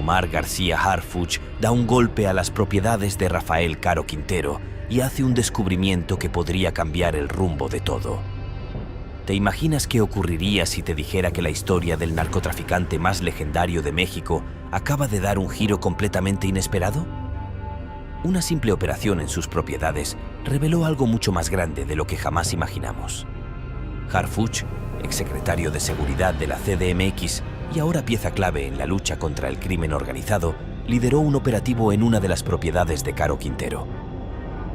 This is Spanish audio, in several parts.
Omar García Harfuch da un golpe a las propiedades de Rafael Caro Quintero y hace un descubrimiento que podría cambiar el rumbo de todo. ¿Te imaginas qué ocurriría si te dijera que la historia del narcotraficante más legendario de México acaba de dar un giro completamente inesperado? Una simple operación en sus propiedades reveló algo mucho más grande de lo que jamás imaginamos. Harfuch, exsecretario de Seguridad de la CDMX y ahora pieza clave en la lucha contra el crimen organizado, lideró un operativo en una de las propiedades de Caro Quintero.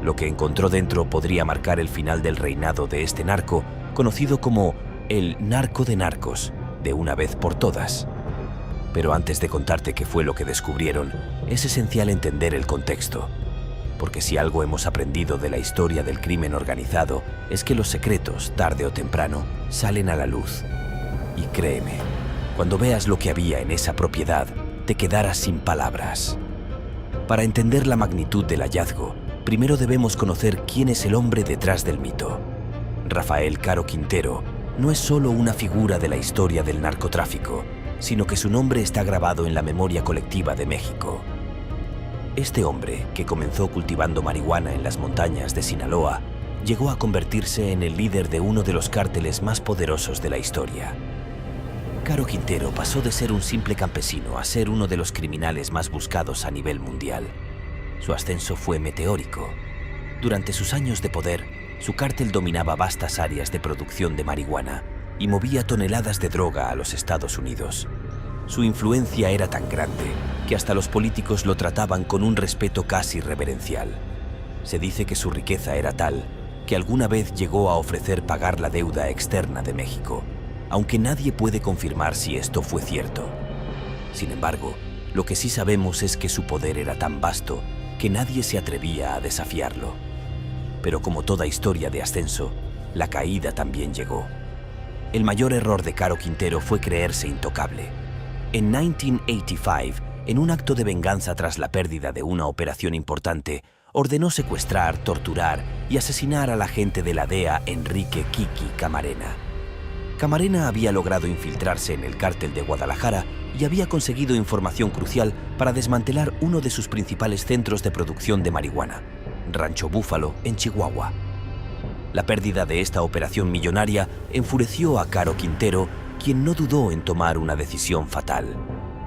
Lo que encontró dentro podría marcar el final del reinado de este narco, conocido como el narco de narcos, de una vez por todas. Pero antes de contarte qué fue lo que descubrieron, es esencial entender el contexto. Porque si algo hemos aprendido de la historia del crimen organizado, es que los secretos, tarde o temprano, salen a la luz. Y créeme, cuando veas lo que había en esa propiedad, te quedarás sin palabras. Para entender la magnitud del hallazgo, primero debemos conocer quién es el hombre detrás del mito. Rafael Caro Quintero no es solo una figura de la historia del narcotráfico, sino que su nombre está grabado en la memoria colectiva de México. Este hombre, que comenzó cultivando marihuana en las montañas de Sinaloa, llegó a convertirse en el líder de uno de los cárteles más poderosos de la historia. Caro Quintero pasó de ser un simple campesino a ser uno de los criminales más buscados a nivel mundial. Su ascenso fue meteórico. Durante sus años de poder, su cártel dominaba vastas áreas de producción de marihuana y movía toneladas de droga a los Estados Unidos. Su influencia era tan grande que hasta los políticos lo trataban con un respeto casi reverencial. Se dice que su riqueza era tal que alguna vez llegó a ofrecer pagar la deuda externa de México, aunque nadie puede confirmar si esto fue cierto. Sin embargo, lo que sí sabemos es que su poder era tan vasto que nadie se atrevía a desafiarlo. Pero como toda historia de ascenso, la caída también llegó. El mayor error de Caro Quintero fue creerse intocable. En 1985, en un acto de venganza tras la pérdida de una operación importante, ordenó secuestrar, torturar y asesinar al agente de la DEA Enrique Kiki Camarena. Camarena había logrado infiltrarse en el cártel de Guadalajara y había conseguido información crucial para desmantelar uno de sus principales centros de producción de marihuana, Rancho Búfalo, en Chihuahua. La pérdida de esta operación millonaria enfureció a Caro Quintero, quien no dudó en tomar una decisión fatal: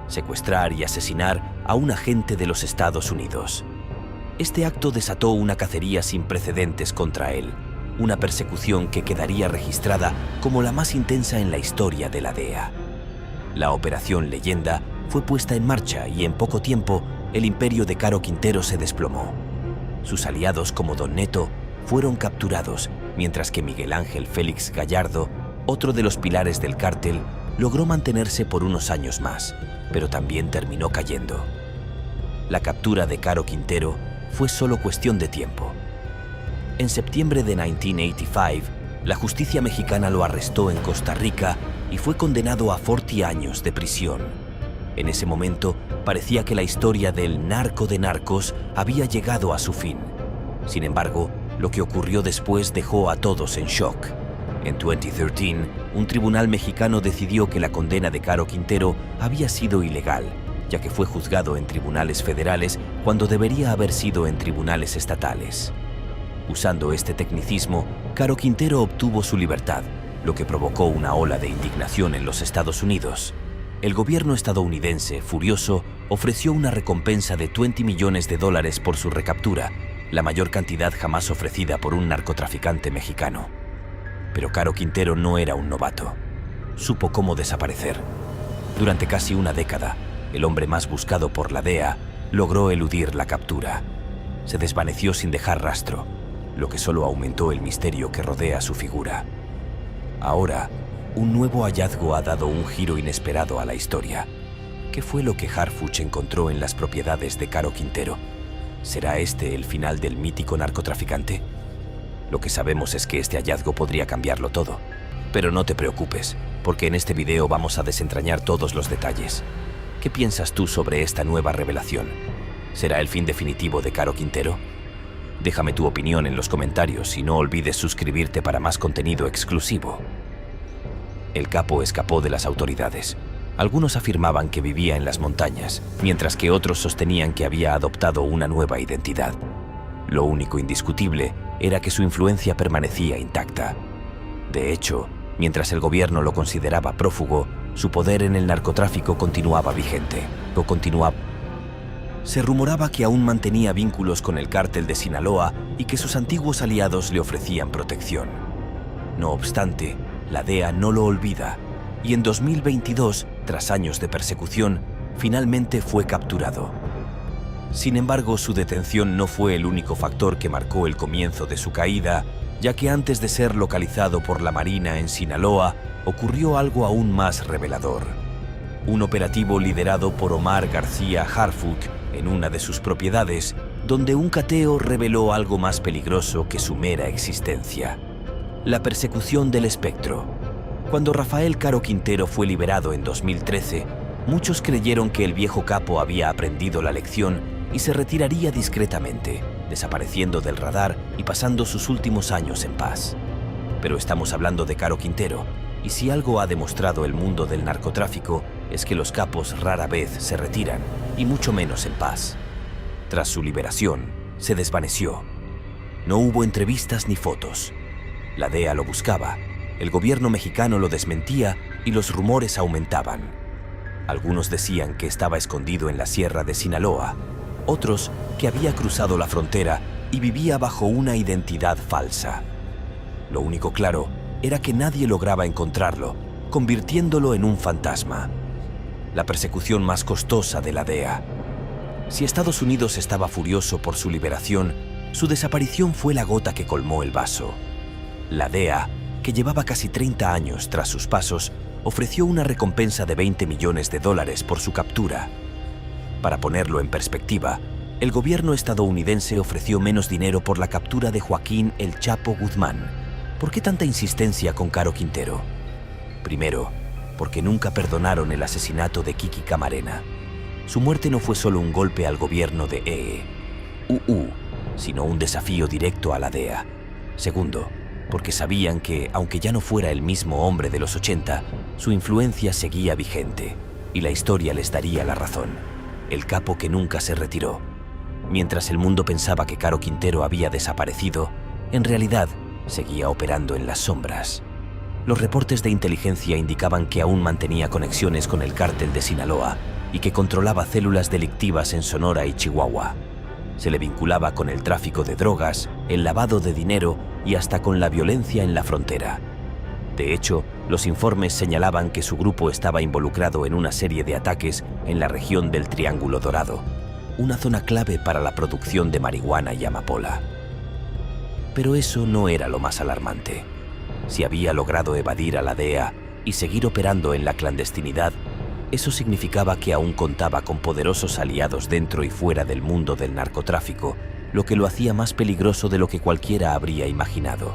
secuestrar y asesinar a un agente de los Estados Unidos. Este acto desató una cacería sin precedentes contra él, una persecución que quedaría registrada como la más intensa en la historia de la DEA. La Operación Leyenda fue puesta en marcha y en poco tiempo el imperio de Caro Quintero se desplomó. Sus aliados como Don Neto fueron capturados, mientras que Miguel Ángel Félix Gallardo, otro de los pilares del cártel, logró mantenerse por unos años más, pero también terminó cayendo. La captura de Caro Quintero fue solo cuestión de tiempo. En septiembre de 1985, la justicia mexicana lo arrestó en Costa Rica y fue condenado a 40 años de prisión. En ese momento, parecía que la historia del narco de narcos había llegado a su fin. Sin embargo, lo que ocurrió después dejó a todos en shock. En 2013, un tribunal mexicano decidió que la condena de Caro Quintero había sido ilegal, ya que fue juzgado en tribunales federales cuando debería haber sido en tribunales estatales. Usando este tecnicismo, Caro Quintero obtuvo su libertad, lo que provocó una ola de indignación en los Estados Unidos. El gobierno estadounidense, furioso, ofreció una recompensa de $20 millones por su recaptura, la mayor cantidad jamás ofrecida por un narcotraficante mexicano. Pero Caro Quintero no era un novato. Supo cómo desaparecer. Durante casi una década, el hombre más buscado por la DEA logró eludir la captura. Se desvaneció sin dejar rastro, lo que solo aumentó el misterio que rodea su figura. Ahora, un nuevo hallazgo ha dado un giro inesperado a la historia. ¿Qué fue lo que Harfuch encontró en las propiedades de Caro Quintero? ¿Será este el final del mítico narcotraficante? Lo que sabemos es que este hallazgo podría cambiarlo todo. Pero no te preocupes, porque en este video vamos a desentrañar todos los detalles. ¿Qué piensas tú sobre esta nueva revelación? ¿Será el fin definitivo de Caro Quintero? Déjame tu opinión en los comentarios y no olvides suscribirte para más contenido exclusivo. El capo escapó de las autoridades, Algunos afirmaban que vivía en las montañas, mientras que otros sostenían que había adoptado una nueva identidad. Lo único indiscutible era que su influencia permanecía intacta. De hecho, mientras el gobierno lo consideraba prófugo, su poder en el narcotráfico continuaba vigente. Se rumoraba que aún mantenía vínculos con el cártel de Sinaloa y que sus antiguos aliados le ofrecían protección. No obstante, la DEA no lo olvida, y en 2022, tras años de persecución, finalmente fue capturado. Sin embargo, su detención no fue el único factor que marcó el comienzo de su caída, ya que antes de ser localizado por la Marina en Sinaloa, ocurrió algo aún más revelador. Un operativo liderado por Omar García Harfuch en una de sus propiedades, donde un cateo reveló algo más peligroso que su mera existencia: la persecución del espectro. Cuando Rafael Caro Quintero fue liberado en 2013, muchos creyeron que el viejo capo había aprendido la lección y se retiraría discretamente, desapareciendo del radar y pasando sus últimos años en paz. Pero estamos hablando de Caro Quintero, y si algo ha demostrado el mundo del narcotráfico es que los capos rara vez se retiran, y mucho menos en paz. Tras su liberación, se desvaneció. No hubo entrevistas ni fotos. La DEA lo buscaba, el gobierno mexicano lo desmentía y los rumores aumentaban. Algunos decían que estaba escondido en la sierra de Sinaloa, otros que había cruzado la frontera y vivía bajo una identidad falsa. Lo único claro era que nadie lograba encontrarlo, convirtiéndolo en un fantasma. La persecución más costosa de la DEA. Si Estados Unidos estaba furioso por su liberación, su desaparición fue la gota que colmó el vaso. La DEA, que llevaba casi 30 años tras sus pasos, ofreció una recompensa de $20 millones por su captura. Para ponerlo en perspectiva, el gobierno estadounidense ofreció menos dinero por la captura de Joaquín El Chapo Guzmán. ¿Por qué tanta insistencia con Caro Quintero? Primero, porque nunca perdonaron el asesinato de Kiki Camarena. Su muerte no fue solo un golpe al gobierno de EE, sino un desafío directo a la DEA. Segundo, porque sabían que, aunque ya no fuera el mismo hombre de los 80, su influencia seguía vigente, y la historia les daría la razón. El capo que nunca se retiró. Mientras el mundo pensaba que Caro Quintero había desaparecido, en realidad seguía operando en las sombras. Los reportes de inteligencia indicaban que aún mantenía conexiones con el cártel de Sinaloa y que controlaba células delictivas en Sonora y Chihuahua. Se le vinculaba con el tráfico de drogas, el lavado de dinero y hasta con la violencia en la frontera. De hecho, los informes señalaban que su grupo estaba involucrado en una serie de ataques en la región del Triángulo Dorado, una zona clave para la producción de marihuana y amapola. Pero eso no era lo más alarmante. Si había logrado evadir a la DEA y seguir operando en la clandestinidad, eso significaba que aún contaba con poderosos aliados dentro y fuera del mundo del narcotráfico, lo que lo hacía más peligroso de lo que cualquiera habría imaginado.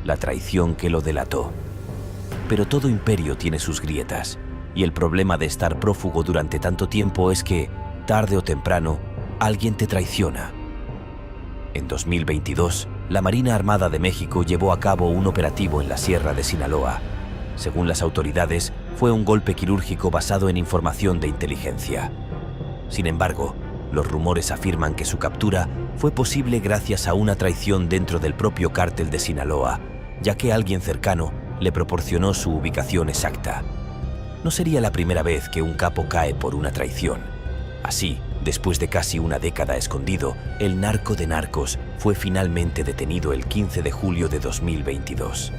La traición que lo delató. Pero todo imperio tiene sus grietas, y el problema de estar prófugo durante tanto tiempo es que, tarde o temprano, alguien te traiciona. En 2022, la Marina Armada de México llevó a cabo un operativo en la Sierra de Sinaloa. Según las autoridades, fue un golpe quirúrgico basado en información de inteligencia. Sin embargo, los rumores afirman que su captura fue posible gracias a una traición dentro del propio cártel de Sinaloa, ya que alguien cercano le proporcionó su ubicación exacta. No sería la primera vez que un capo cae por una traición. Así, después de casi una década escondido, el narco de narcos fue finalmente detenido el 15 de julio de 2022.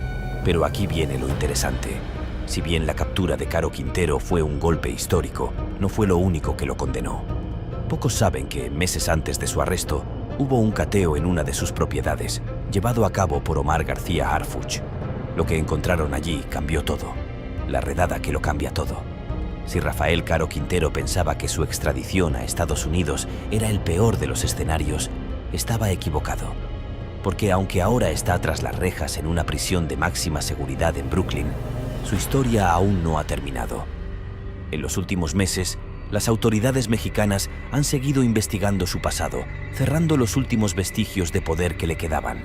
Pero aquí viene lo interesante. Si bien la captura de Caro Quintero fue un golpe histórico, no fue lo único que lo condenó. Pocos saben que, meses antes de su arresto, hubo un cateo en una de sus propiedades, llevado a cabo por Omar García Harfuch. Lo que encontraron allí cambió todo. La redada que lo cambia todo. Si Rafael Caro Quintero pensaba que su extradición a Estados Unidos era el peor de los escenarios, estaba equivocado. Porque aunque ahora está tras las rejas en una prisión de máxima seguridad en Brooklyn, su historia aún no ha terminado. En los últimos meses, las autoridades mexicanas han seguido investigando su pasado, cerrando los últimos vestigios de poder que le quedaban.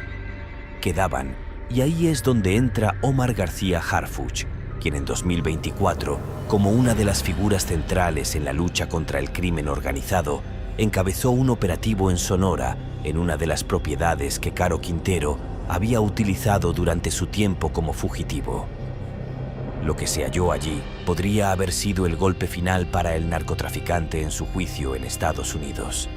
Y ahí es donde entra Omar García Harfuch, quien en 2024, como una de las figuras centrales en la lucha contra el crimen organizado, encabezó un operativo en Sonora, en una de las propiedades que Caro Quintero había utilizado durante su tiempo como fugitivo. Lo que se halló allí podría haber sido el golpe final para el narcotraficante en su juicio en Estados Unidos.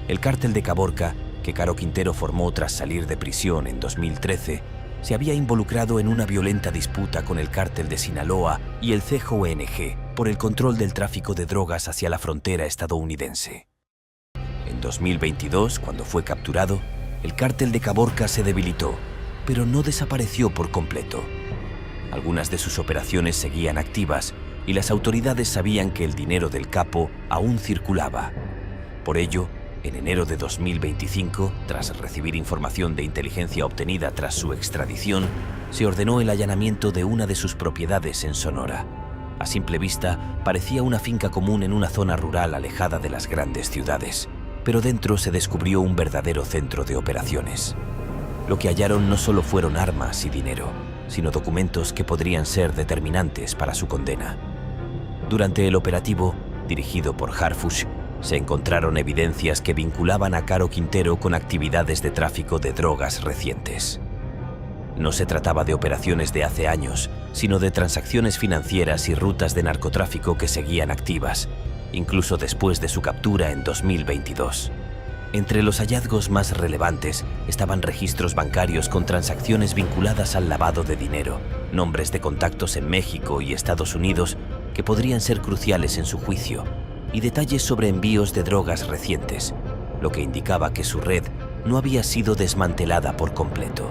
El cártel de Caborca, que Caro Quintero formó tras salir de prisión en 2013, se había involucrado en una violenta disputa con el cártel de Sinaloa y el CJNG por el control del tráfico de drogas hacia la frontera estadounidense. En 2022, cuando fue capturado, el cártel de Caborca se debilitó, pero no desapareció por completo. Algunas de sus operaciones seguían activas y las autoridades sabían que el dinero del capo aún circulaba. Por ello, en enero de 2025, tras recibir información de inteligencia obtenida tras su extradición, se ordenó el allanamiento de una de sus propiedades en Sonora. A simple vista, parecía una finca común en una zona rural alejada de las grandes ciudades, pero dentro se descubrió un verdadero centro de operaciones. Lo que hallaron no solo fueron armas y dinero, sino documentos que podrían ser determinantes para su condena. Durante el operativo, dirigido por Harfuch, se encontraron evidencias que vinculaban a Caro Quintero con actividades de tráfico de drogas recientes. No se trataba de operaciones de hace años, sino de transacciones financieras y rutas de narcotráfico que seguían activas, incluso después de su captura en 2022. Entre los hallazgos más relevantes estaban registros bancarios con transacciones vinculadas al lavado de dinero, nombres de contactos en México y Estados Unidos que podrían ser cruciales en su juicio, y detalles sobre envíos de drogas recientes, lo que indicaba que su red no había sido desmantelada por completo.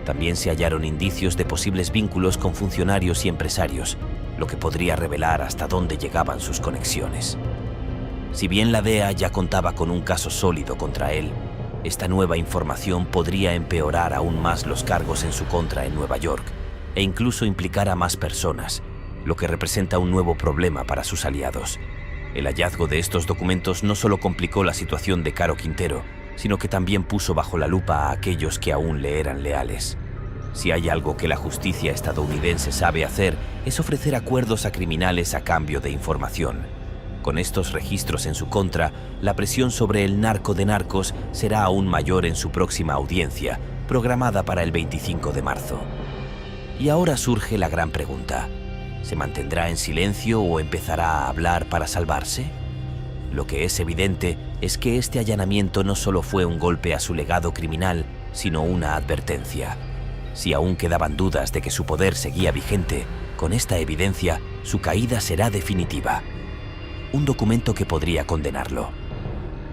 También se hallaron indicios de posibles vínculos con funcionarios y empresarios, lo que podría revelar hasta dónde llegaban sus conexiones. Si bien la DEA ya contaba con un caso sólido contra él, esta nueva información podría empeorar aún más los cargos en su contra en Nueva York e incluso implicar a más personas, lo que representa un nuevo problema para sus aliados. El hallazgo de estos documentos no solo complicó la situación de Caro Quintero, sino que también puso bajo la lupa a aquellos que aún le eran leales. Si hay algo que la justicia estadounidense sabe hacer, es ofrecer acuerdos a criminales a cambio de información. Con estos registros en su contra, la presión sobre el narco de narcos será aún mayor en su próxima audiencia, programada para el 25 de marzo. Y ahora surge la gran pregunta: ¿se mantendrá en silencio o empezará a hablar para salvarse? Lo que es evidente es que este allanamiento no solo fue un golpe a su legado criminal, sino una advertencia. Si aún quedaban dudas de que su poder seguía vigente, con esta evidencia, su caída será definitiva. Un documento que podría condenarlo.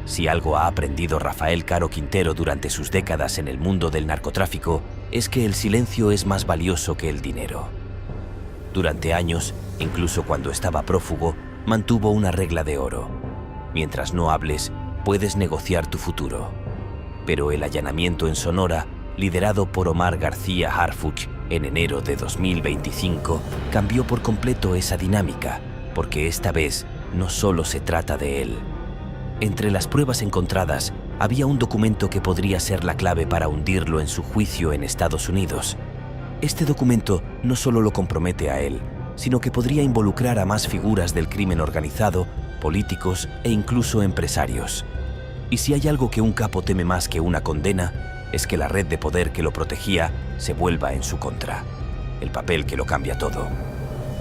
Si algo ha aprendido Rafael Caro Quintero durante sus décadas en el mundo del narcotráfico, es que el silencio es más valioso que el dinero. Durante años, incluso cuando estaba prófugo, mantuvo una regla de oro: mientras no hables, puedes negociar tu futuro. Pero el allanamiento en Sonora, liderado por Omar García Harfuch en enero de 2025, cambió por completo esa dinámica, porque esta vez no solo se trata de él. Entre las pruebas encontradas, había un documento que podría ser la clave para hundirlo en su juicio en Estados Unidos. Este documento no solo lo compromete a él, sino que podría involucrar a más figuras del crimen organizado, políticos e incluso empresarios. Y si hay algo que un capo teme más que una condena, es que la red de poder que lo protegía se vuelva en su contra. El papel que lo cambia todo.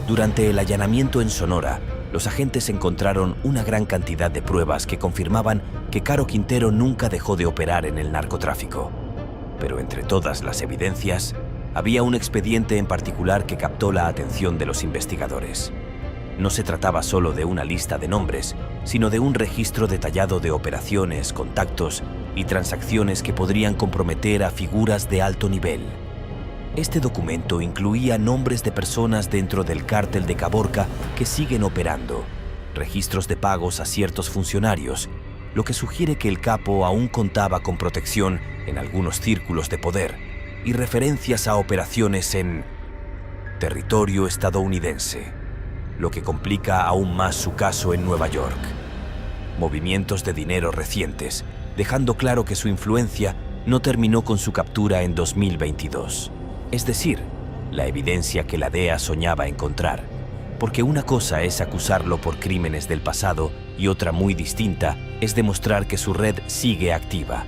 Durante el allanamiento en Sonora, los agentes encontraron una gran cantidad de pruebas que confirmaban que Caro Quintero nunca dejó de operar en el narcotráfico. Pero entre todas las evidencias, había un expediente en particular que captó la atención de los investigadores. No se trataba solo de una lista de nombres, sino de un registro detallado de operaciones, contactos y transacciones que podrían comprometer a figuras de alto nivel. Este documento incluía nombres de personas dentro del cártel de Caborca que siguen operando, registros de pagos a ciertos funcionarios, lo que sugiere que el capo aún contaba con protección en algunos círculos de poder, y referencias a operaciones en territorio estadounidense, lo que complica aún más su caso en Nueva York. Movimientos de dinero recientes, dejando claro que su influencia no terminó con su captura en 2022. Es decir, la evidencia que la DEA soñaba encontrar. Porque una cosa es acusarlo por crímenes del pasado y otra muy distinta es demostrar que su red sigue activa.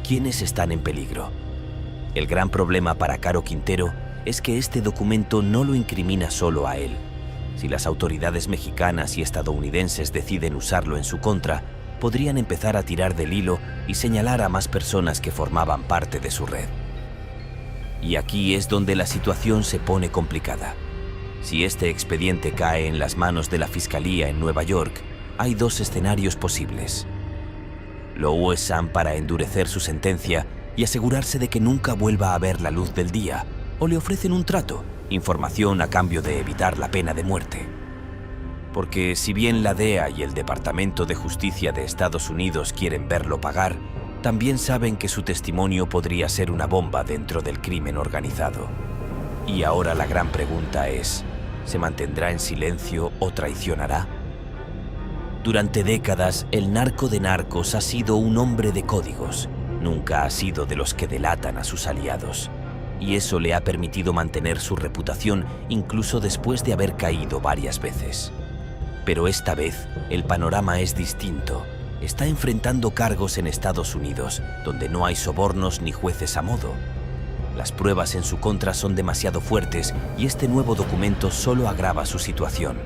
¿Quiénes están en peligro? El gran problema para Caro Quintero es que este documento no lo incrimina solo a él. Si las autoridades mexicanas y estadounidenses deciden usarlo en su contra, podrían empezar a tirar del hilo y señalar a más personas que formaban parte de su red. Y aquí es donde la situación se pone complicada. Si este expediente cae en las manos de la Fiscalía en Nueva York, hay dos escenarios posibles. Lo usan para endurecer su sentencia y asegurarse de que nunca vuelva a ver la luz del día, o le ofrecen un trato, información a cambio de evitar la pena de muerte. Porque si bien la DEA y el Departamento de Justicia de Estados Unidos quieren verlo pagar, también saben que su testimonio podría ser una bomba dentro del crimen organizado. Y ahora la gran pregunta es, ¿se mantendrá en silencio o traicionará? Durante décadas, el narco de narcos ha sido un hombre de códigos. Nunca ha sido de los que delatan a sus aliados. Y eso le ha permitido mantener su reputación incluso después de haber caído varias veces. Pero esta vez, el panorama es distinto. Está enfrentando cargos en Estados Unidos, donde no hay sobornos ni jueces a modo. Las pruebas en su contra son demasiado fuertes y este nuevo documento solo agrava su situación.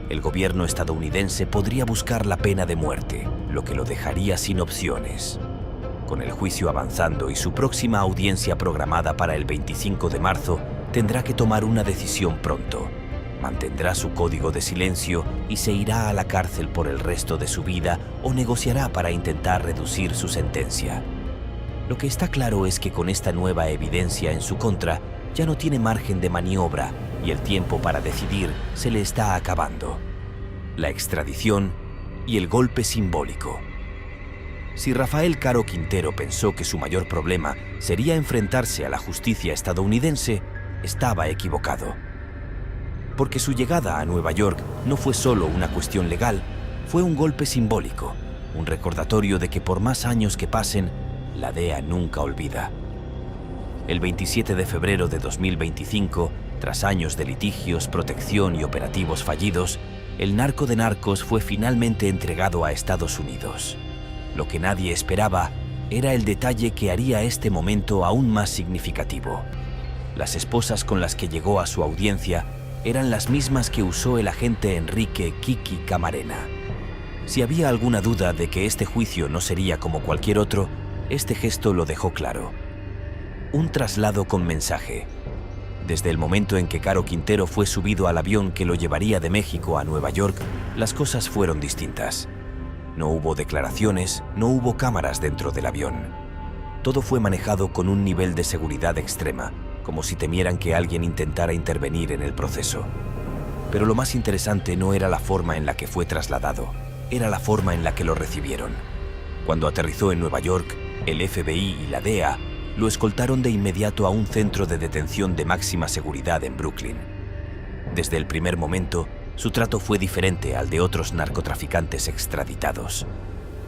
El gobierno estadounidense podría buscar la pena de muerte, lo que lo dejaría sin opciones. Con el juicio avanzando y su próxima audiencia programada para el 25 de marzo, tendrá que tomar una decisión pronto. Mantendrá su código de silencio y se irá a la cárcel por el resto de su vida o negociará para intentar reducir su sentencia. Lo que está claro es que con esta nueva evidencia en su contra, ya no tiene margen de maniobra y el tiempo para decidir se le está acabando. La extradición y el golpe simbólico. Si Rafael Caro Quintero pensó que su mayor problema sería enfrentarse a la justicia estadounidense, estaba equivocado. Porque su llegada a Nueva York no fue solo una cuestión legal, fue un golpe simbólico, un recordatorio de que por más años que pasen, la DEA nunca olvida. El 27 de febrero de 2025, tras años de litigios, protección y operativos fallidos, el narco de narcos fue finalmente entregado a Estados Unidos. Lo que nadie esperaba era el detalle que haría este momento aún más significativo. Las esposas con las que llegó a su audiencia eran las mismas que usó el agente Enrique Kiki Camarena. Si había alguna duda de que este juicio no sería como cualquier otro, este gesto lo dejó claro. Un traslado con mensaje. Desde el momento en que Caro Quintero fue subido al avión que lo llevaría de México a Nueva York, las cosas fueron distintas. No hubo declaraciones, no hubo cámaras dentro del avión. Todo fue manejado con un nivel de seguridad extrema, como si temieran que alguien intentara intervenir en el proceso. Pero lo más interesante no era la forma en la que fue trasladado, era la forma en la que lo recibieron. Cuando aterrizó en Nueva York, el FBI y la DEA lo escoltaron de inmediato a un centro de detención de máxima seguridad en Brooklyn. Desde el primer momento, su trato fue diferente al de otros narcotraficantes extraditados.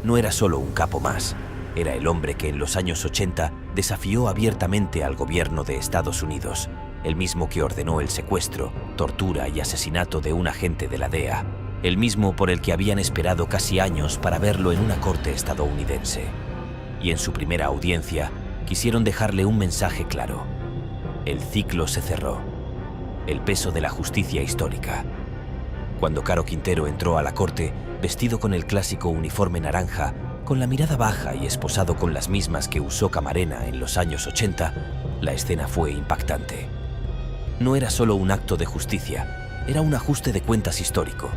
No era solo un capo más, era el hombre que en los años 80 desafió abiertamente al gobierno de Estados Unidos, el mismo que ordenó el secuestro, tortura y asesinato de un agente de la DEA, el mismo por el que habían esperado casi años para verlo en una corte estadounidense. Y en su primera audiencia, quisieron dejarle un mensaje claro. El ciclo se cerró. El peso de la justicia histórica. Cuando Caro Quintero entró a la corte, vestido con el clásico uniforme naranja, con la mirada baja y esposado con las mismas que usó Camarena en los años 80, la escena fue impactante. No era solo un acto de justicia, era un ajuste de cuentas histórico.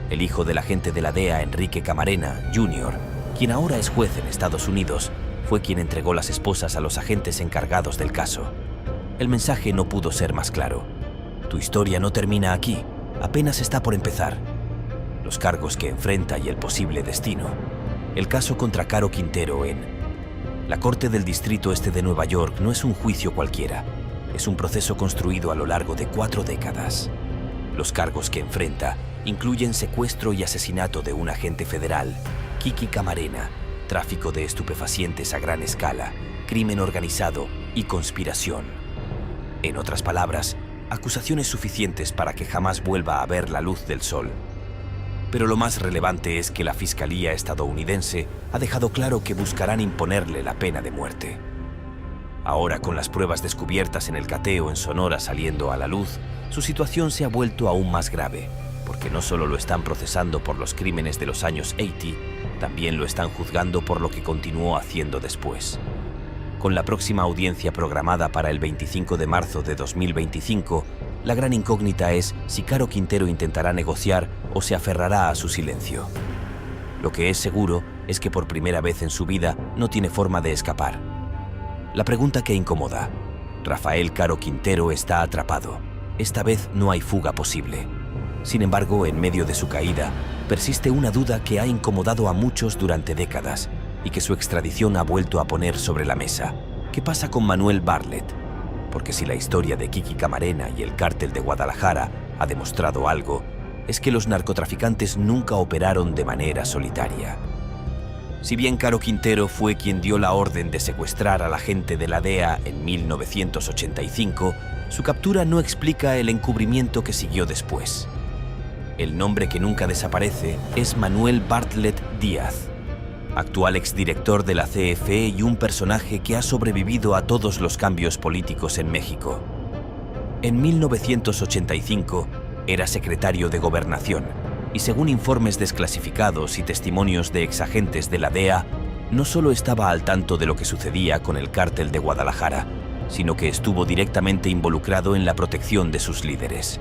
El hijo del agente de la DEA, Enrique Camarena, Jr., quien ahora es juez en Estados Unidos, fue quien entregó las esposas a los agentes encargados del caso. El mensaje no pudo ser más claro. Tu historia no termina aquí, apenas está por empezar. Los cargos que enfrenta y el posible destino. El caso contra Caro Quintero en la Corte del Distrito Este de Nueva York no es un juicio cualquiera. Es un proceso construido a lo largo de 4 décadas. Los cargos que enfrenta incluyen secuestro y asesinato de un agente federal, Kiki Camarena, tráfico de estupefacientes a gran escala, crimen organizado y conspiración. En otras palabras, acusaciones suficientes para que jamás vuelva a ver la luz del sol. Pero lo más relevante es que la Fiscalía estadounidense ha dejado claro que buscarán imponerle la pena de muerte. Ahora, con las pruebas descubiertas en el cateo en Sonora saliendo a la luz, su situación se ha vuelto aún más grave, porque no solo lo están procesando por los crímenes de los años 80, también lo están juzgando por lo que continuó haciendo después. Con la próxima audiencia programada para el 25 de marzo de 2025, la gran incógnita es si Caro Quintero intentará negociar o se aferrará a su silencio. Lo que es seguro es que por primera vez en su vida no tiene forma de escapar. La pregunta que incomoda: Rafael Caro Quintero está atrapado. Esta vez no hay fuga posible. Sin embargo, en medio de su caída, persiste una duda que ha incomodado a muchos durante décadas y que su extradición ha vuelto a poner sobre la mesa. ¿Qué pasa con Manuel Bartlett? Porque si la historia de Kiki Camarena y el cártel de Guadalajara ha demostrado algo, es que los narcotraficantes nunca operaron de manera solitaria. Si bien Caro Quintero fue quien dio la orden de secuestrar a la gente de la DEA en 1985, su captura no explica el encubrimiento que siguió después. El nombre que nunca desaparece es Manuel Bartlett Díaz, actual exdirector de la CFE y un personaje que ha sobrevivido a todos los cambios políticos en México. En 1985 era secretario de Gobernación y, según informes desclasificados y testimonios de exagentes de la DEA, no solo estaba al tanto de lo que sucedía con el cártel de Guadalajara, sino que estuvo directamente involucrado en la protección de sus líderes.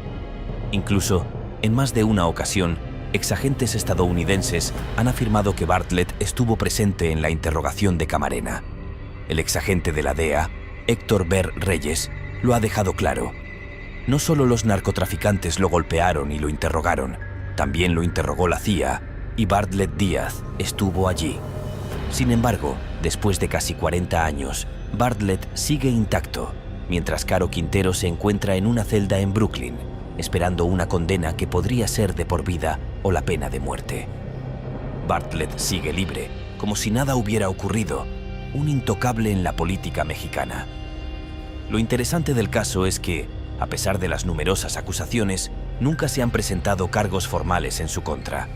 Incluso, en más de una ocasión, exagentes estadounidenses han afirmado que Bartlett estuvo presente en la interrogación de Camarena. El exagente de la DEA, Héctor Ver Reyes, lo ha dejado claro. No solo los narcotraficantes lo golpearon y lo interrogaron, también lo interrogó la CIA, y Bartlett Díaz estuvo allí. Sin embargo, después de casi 40 años, Bartlett sigue intacto, mientras Caro Quintero se encuentra en una celda en Brooklyn, esperando una condena que podría ser de por vida o la pena de muerte. Bartlett sigue libre, como si nada hubiera ocurrido, un intocable en la política mexicana. Lo interesante del caso es que, a pesar de las numerosas acusaciones, nunca se han presentado cargos formales en su contra.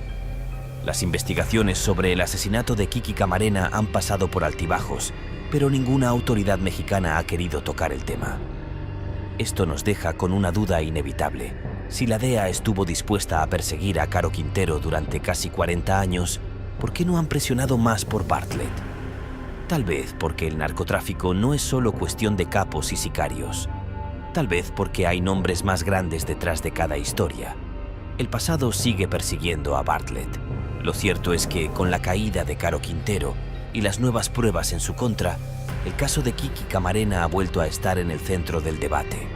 Las investigaciones sobre el asesinato de Kiki Camarena han pasado por altibajos, pero ninguna autoridad mexicana ha querido tocar el tema. Esto nos deja con una duda inevitable. Si la DEA estuvo dispuesta a perseguir a Caro Quintero durante casi 40 años, ¿por qué no han presionado más por Bartlett? Tal vez porque el narcotráfico no es solo cuestión de capos y sicarios. Tal vez porque hay nombres más grandes detrás de cada historia. El pasado sigue persiguiendo a Bartlett. Lo cierto es que, con la caída de Caro Quintero y las nuevas pruebas en su contra, el caso de Kiki Camarena ha vuelto a estar en el centro del debate.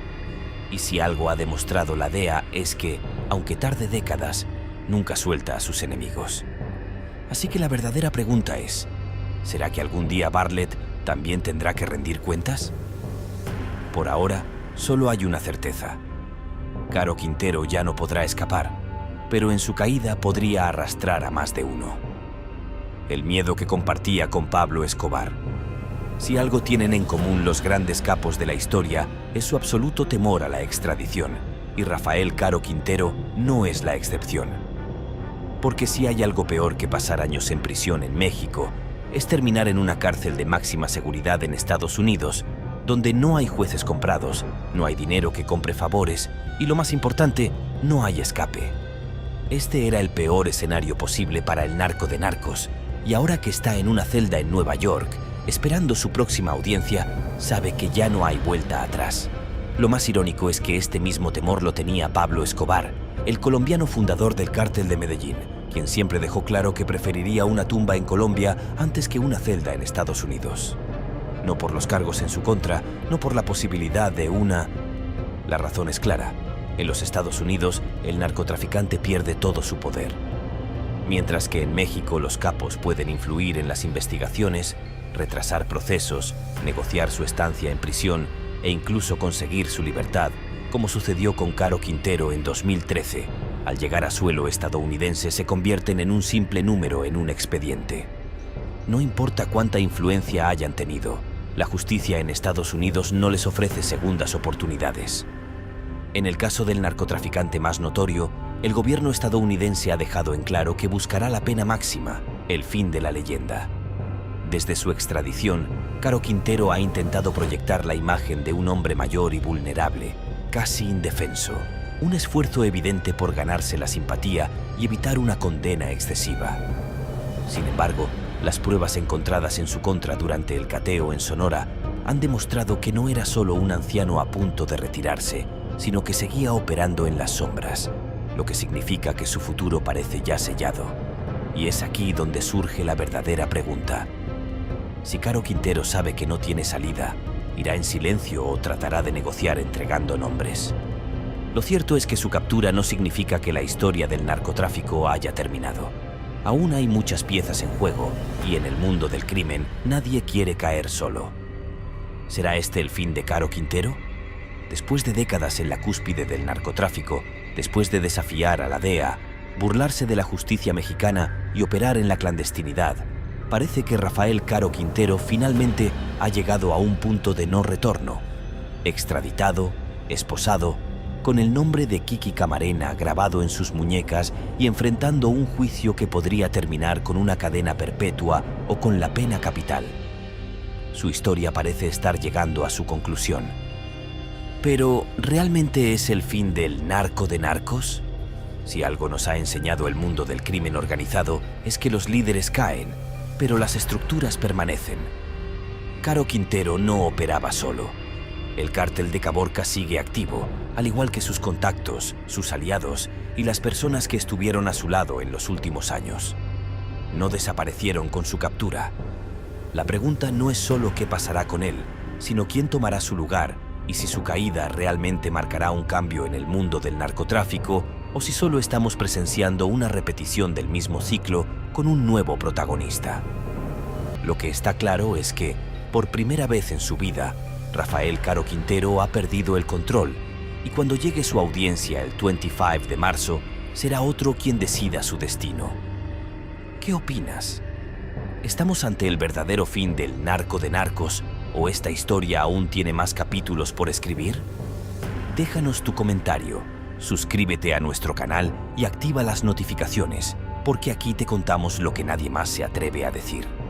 Y si algo ha demostrado la DEA es que, aunque tarde décadas, nunca suelta a sus enemigos. Así que la verdadera pregunta es: ¿será que algún día Bartlett también tendrá que rendir cuentas? Por ahora, solo hay una certeza. Caro Quintero ya no podrá escapar, pero en su caída podría arrastrar a más de uno. El miedo que compartía con Pablo Escobar. Si algo tienen en común los grandes capos de la historia, es su absoluto temor a la extradición, y Rafael Caro Quintero no es la excepción. Porque si hay algo peor que pasar años en prisión en México, es terminar en una cárcel de máxima seguridad en Estados Unidos, donde no hay jueces comprados, no hay dinero que compre favores y, lo más importante, no hay escape. Este era el peor escenario posible para el narco de narcos, y ahora que está en una celda en Nueva York, esperando su próxima audiencia, sabe que ya no hay vuelta atrás. Lo más irónico es que este mismo temor lo tenía Pablo Escobar, el colombiano fundador del cártel de Medellín, quien siempre dejó claro que preferiría una tumba en Colombia antes que una celda en Estados Unidos. No por los cargos en su contra, no por la posibilidad de una... La razón es clara. En los Estados Unidos, el narcotraficante pierde todo su poder. Mientras que en México los capos pueden influir en las investigaciones, retrasar procesos, negociar su estancia en prisión e incluso conseguir su libertad, como sucedió con Caro Quintero en 2013. Al llegar a suelo estadounidense se convierten en un simple número en un expediente. No importa cuánta influencia hayan tenido, La justicia en Estados Unidos no les ofrece segundas oportunidades. En el caso del narcotraficante más notorio, el gobierno estadounidense ha dejado en claro que buscará la pena máxima, el fin de la leyenda. Desde su extradición, Caro Quintero ha intentado proyectar la imagen de un hombre mayor y vulnerable, casi indefenso, un esfuerzo evidente por ganarse la simpatía y evitar una condena excesiva. Sin embargo, las pruebas encontradas en su contra durante el cateo en Sonora han demostrado que no era solo un anciano a punto de retirarse, sino que seguía operando en las sombras, lo que significa que su futuro parece ya sellado. Y es aquí donde surge la verdadera pregunta. Si Caro Quintero sabe que no tiene salida, ¿irá en silencio o tratará de negociar entregando nombres? Lo cierto es que su captura no significa que la historia del narcotráfico haya terminado. Aún hay muchas piezas en juego y en el mundo del crimen nadie quiere caer solo. ¿Será este el fin de Caro Quintero? Después de décadas en la cúspide del narcotráfico, después de desafiar a la DEA, burlarse de la justicia mexicana y operar en la clandestinidad, parece que Rafael Caro Quintero finalmente ha llegado a un punto de no retorno. Extraditado, esposado, con el nombre de Kiki Camarena grabado en sus muñecas y enfrentando un juicio que podría terminar con una cadena perpetua o con la pena capital. Su historia parece estar llegando a su conclusión. Pero, ¿realmente es el fin del narco de narcos? Si algo nos ha enseñado el mundo del crimen organizado es que los líderes caen, pero las estructuras permanecen. Caro Quintero no operaba solo. El cártel de Caborca sigue activo, al igual que sus contactos, sus aliados y las personas que estuvieron a su lado en los últimos años. No desaparecieron con su captura. La pregunta no es solo qué pasará con él, sino quién tomará su lugar y si su caída realmente marcará un cambio en el mundo del narcotráfico o si solo estamos presenciando una repetición del mismo ciclo con un nuevo protagonista. Lo que está claro es que, por primera vez en su vida, Rafael Caro Quintero ha perdido el control y cuando llegue su audiencia el 25 de marzo, será otro quien decida su destino. ¿Qué opinas? ¿Estamos ante el verdadero fin del narco de narcos o esta historia aún tiene más capítulos por escribir? Déjanos tu comentario, suscríbete a nuestro canal y activa las notificaciones, porque aquí te contamos lo que nadie más se atreve a decir.